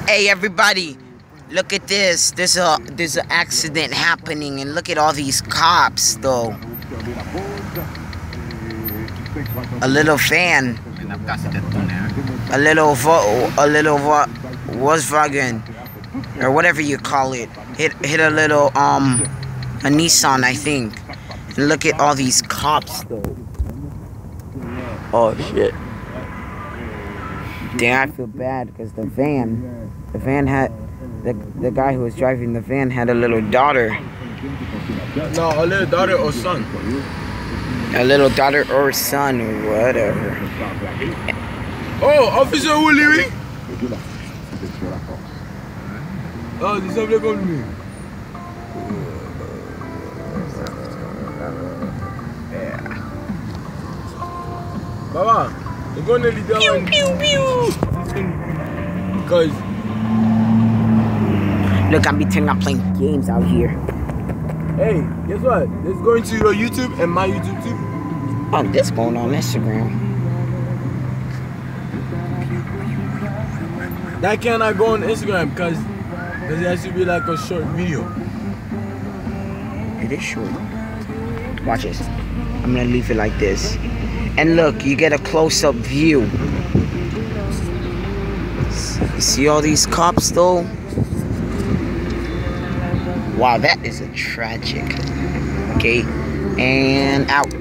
Hey everybody, look at this. There's an accident happening, and look at all these cops though. A little van, a little Volkswagen, or whatever you call it, hit a little a Nissan, I think. And look at all these cops though. Oh shit. Damn, I feel bad because the van had, the guy who was driving the van had a little daughter. No, a little daughter or son. A little daughter or son or whatever. Oh, Officer Willie. Oh, this is going me. Baba. We're going to lead down. Pew, pew, pew. Because look, I'm pretending I'm playing games out here. Hey, guess what? This is going to your YouTube and my YouTube too. Oh, this going on Instagram. That cannot go on Instagram because it has to be like a short video. It is short. Watch this. I'm gonna leave it like this. And look, you get a close-up view. You see all these cops though? Wow, that is a tragic. Okay, and out.